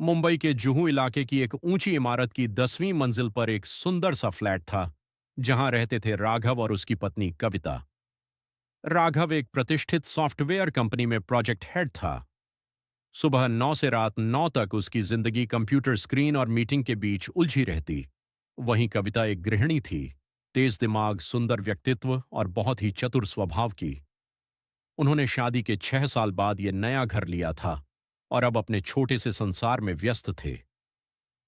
मुंबई के जुहू इलाके की एक ऊंची इमारत की 10वीं मंजिल पर एक सुंदर सा फ्लैट था, जहां रहते थे राघव और उसकी पत्नी कविता। राघव एक प्रतिष्ठित सॉफ्टवेयर कंपनी में प्रोजेक्ट हेड था। सुबह 9 से रात 9 तक उसकी जिंदगी कंप्यूटर स्क्रीन और मीटिंग के बीच उलझी रहती। वहीं कविता एक गृहिणी थी, तेज दिमाग, सुंदर व्यक्तित्व और बहुत ही चतुर स्वभाव की। उन्होंने शादी के 6 साल बाद यह नया घर लिया था और अब अपने छोटे से संसार में व्यस्त थे।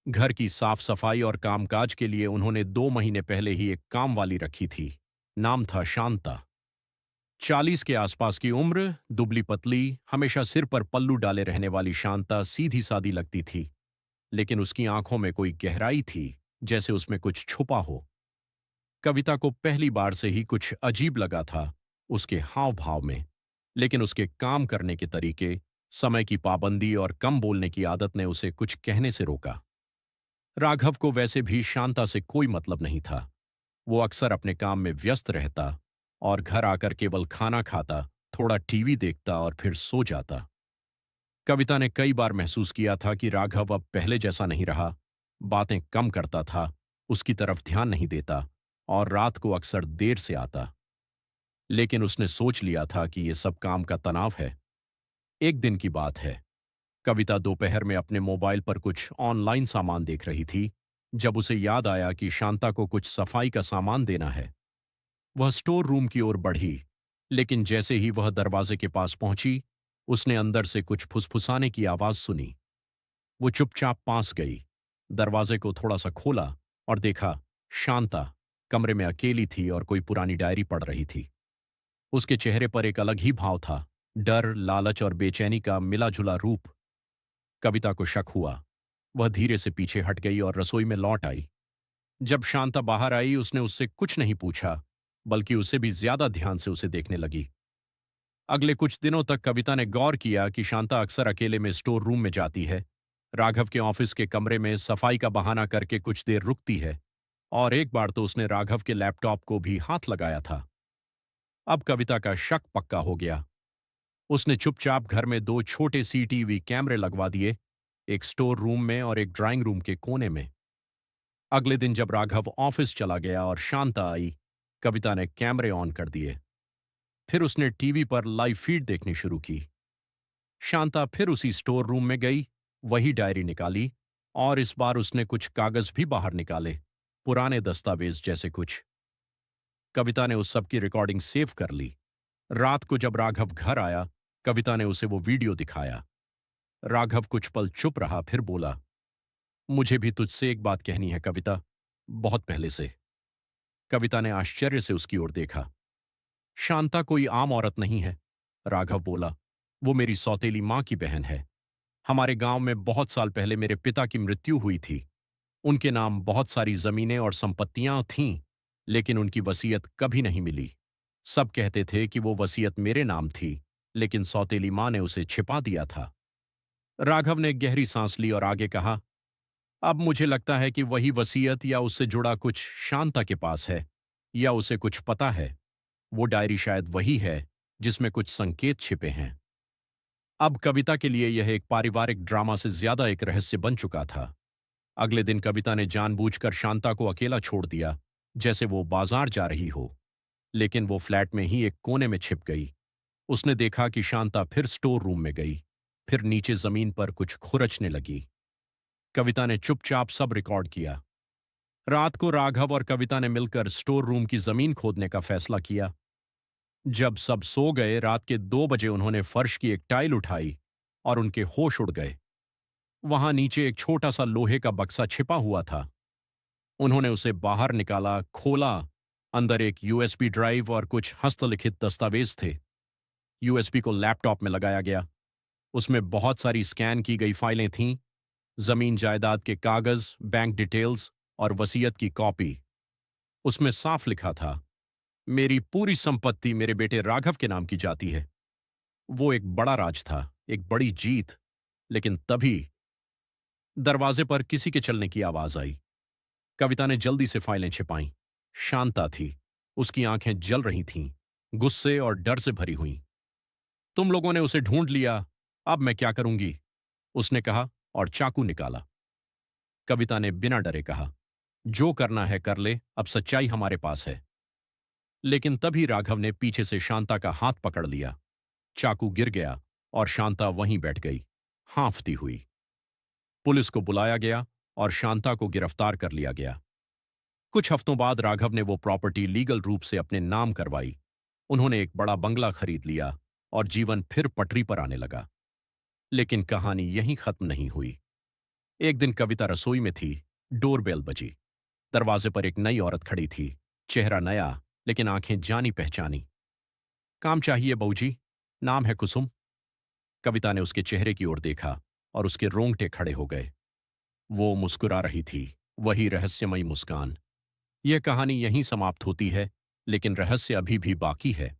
घर की साफ सफाई और कामकाज के लिए उन्होंने 2 महीने पहले ही एक काम वाली रखी थी। नाम था शांता। 40 के आसपास की उम्र, दुबली पतली, हमेशा सिर पर पल्लू डाले रहने वाली शांता सीधी सादी लगती थी, लेकिन उसकी आंखों में कोई गहराई थी, जैसे उसमें कुछ छुपा हो। कविता को पहली बार से ही कुछ अजीब लगा था उसके हाव भाव में, लेकिन उसके काम करने के तरीके, समय की पाबंदी और कम बोलने की आदत ने उसे कुछ कहने से रोका। राघव को वैसे भी शांता से कोई मतलब नहीं था। वो अक्सर अपने काम में व्यस्त रहता और घर आकर केवल खाना खाता, थोड़ा टीवी देखता और फिर सो जाता। कविता ने कई बार महसूस किया था कि राघव अब पहले जैसा नहीं रहा। बातें कम करता था, उसकी तरफ ध्यान नहीं देता और रात को अक्सर देर से आता। लेकिन उसने सोच लिया था कि ये सब काम का तनाव है। एक दिन की बात है। कविता दोपहर में अपने मोबाइल पर कुछ ऑनलाइन सामान देख रही थी, जब उसे याद आया कि शांता को कुछ सफाई का सामान देना है। वह स्टोर रूम की ओर बढ़ी, लेकिन जैसे ही वह दरवाजे के पास पहुंची, उसने अंदर से कुछ फुसफुसाने की आवाज सुनी। वो चुपचाप पास गई, दरवाजे को थोड़ा सा खोला और देखा, शांता कमरे में अकेली थी और कोई पुरानी डायरी पढ़ रही थी। उसके चेहरे पर एक अलग ही भाव था, डर, लालच और बेचैनी का मिला जुला रूप। कविता को शक हुआ। वह धीरे से पीछे हट गई और रसोई में लौट आई। जब शांता बाहर आई, उसने उससे कुछ नहीं पूछा, बल्कि उसे भी ज्यादा ध्यान से उसे देखने लगी। अगले कुछ दिनों तक कविता ने गौर किया कि शांता अक्सर अकेले में स्टोर रूम में जाती है, राघव के ऑफिस के कमरे में सफाई का बहाना करके कुछ देर रुकती है, और एक बार तो उसने राघव के लैपटॉप को भी हाथ लगाया था। अब कविता का शक पक्का हो गया। उसने चुपचाप घर में 2 छोटे सीटीवी कैमरे लगवा दिए, एक स्टोर रूम में और एक ड्राइंग रूम के कोने में। अगले दिन जब राघव ऑफिस चला गया और शांता आई, कविता ने कैमरे ऑन कर दिए। फिर उसने टीवी पर लाइव फीड देखनी शुरू की। शांता फिर उसी स्टोर रूम में गई, वही डायरी निकाली, और इस बार उसने कुछ कागज भी बाहर निकाले, पुराने दस्तावेज जैसे कुछ। कविता ने उस सब की रिकॉर्डिंग सेव कर ली। रात को जब राघव घर आया, कविता ने उसे वो वीडियो दिखाया। राघव कुछ पल चुप रहा, फिर बोला, मुझे भी तुझसे एक बात कहनी है कविता, बहुत पहले से। कविता ने आश्चर्य से उसकी ओर देखा। शांता कोई आम औरत नहीं है, राघव बोला। वो मेरी सौतेली मां की बहन है। हमारे गांव में बहुत साल पहले मेरे पिता की मृत्यु हुई थी। उनके नाम बहुत सारी जमीनें और संपत्तियां थीं, लेकिन उनकी वसीयत कभी नहीं मिली। सब कहते थे कि वो वसीयत मेरे नाम थी, लेकिन सौतेली मां ने उसे छिपा दिया था। राघव ने गहरी सांस ली और आगे कहा, अब मुझे लगता है कि वही वसीयत या उससे जुड़ा कुछ शांता के पास है, या उसे कुछ पता है। वो डायरी शायद वही है जिसमें कुछ संकेत छिपे हैं। अब कविता के लिए यह एक पारिवारिक ड्रामा से ज्यादा एक रहस्य बन चुका था। अगले दिन कविता ने जानबूझकर शांता को अकेला छोड़ दिया, जैसे वो बाजार जा रही हो। लेकिन वो फ्लैट में ही एक कोने में छिप गई। उसने देखा कि शांता फिर स्टोर रूम में गई, फिर नीचे जमीन पर कुछ खुरचने लगी। कविता ने चुपचाप सब रिकॉर्ड किया। रात को राघव और कविता ने मिलकर स्टोर रूम की जमीन खोदने का फैसला किया। जब सब सो गए, रात के 2 बजे उन्होंने फर्श की एक टाइल उठाई और उनके होश उड़ गए। वहां नीचे एक छोटा सा लोहे का बक्सा छिपा हुआ था। उन्होंने उसे बाहर निकाला, खोला। अंदर एक यूएसबी ड्राइव और कुछ हस्तलिखित दस्तावेज थे। यूएसबी को लैपटॉप में लगाया गया। उसमें बहुत सारी स्कैन की गई फाइलें थीं, जमीन जायदाद के कागज, बैंक डिटेल्स और वसीयत की कॉपी। उसमें साफ लिखा था, मेरी पूरी संपत्ति मेरे बेटे राघव के नाम की जाती है। वो एक बड़ा राज था, एक बड़ी जीत। लेकिन तभी दरवाजे पर किसी के चलने की आवाज आई। कविता ने जल्दी से फाइलें छिपाईं। शांता थी। उसकी आंखें जल रही थीं, गुस्से और डर से भरी हुईं। तुम लोगों ने उसे ढूंढ लिया, अब मैं क्या करूंगी, उसने कहा, और चाकू निकाला। कविता ने बिना डरे कहा, जो करना है कर ले, अब सच्चाई हमारे पास है। लेकिन तभी राघव ने पीछे से शांता का हाथ पकड़ लिया। चाकू गिर गया और शांता वहीं बैठ गई, हांफती हुई। पुलिस को बुलाया गया और शांता को गिरफ्तार कर लिया गया। कुछ हफ्तों बाद राघव ने वो प्रॉपर्टी लीगल रूप से अपने नाम करवाई। उन्होंने एक बड़ा बंगला खरीद लिया और जीवन फिर पटरी पर आने लगा। लेकिन कहानी यहीं खत्म नहीं हुई। एक दिन कविता रसोई में थी, डोरबेल बजी। दरवाजे पर एक नई औरत खड़ी थी, चेहरा नया लेकिन आंखें जानी पहचानी। काम चाहिए बहूजी, नाम है कुसुम। कविता ने उसके चेहरे की ओर देखा और उसके रोंगटे खड़े हो गए। वो मुस्कुरा रही थी, वही रहस्यमयी मुस्कान। यह कहानी यहीं समाप्त होती है, लेकिन रहस्य अभी भी बाकी है।